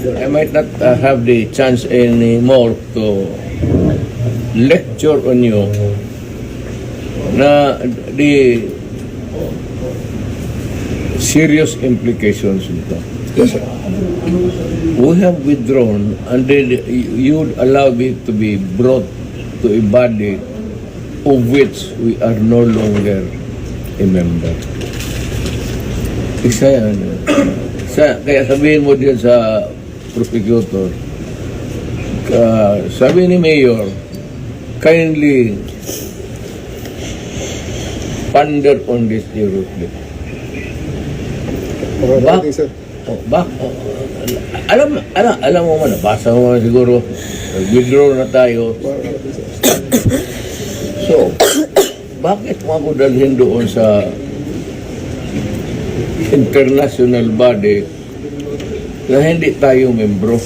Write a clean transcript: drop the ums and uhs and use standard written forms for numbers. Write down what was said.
I might not have the chance anymore to lecture on you na the serious implications nito. Yes, sir. We have withdrawn and then you allow me to be brought to a body of which we are no longer a member. Isa yan. Kaya sabihin mo din sa prosecutor, sabi ni Mayor, kindly ponder on this directly. Bak, sir. Alam mo man, nabasa mo siguro, withdraw na tayo. So, bakit mo ako dalhin doon sa international body na hindi tayo membro?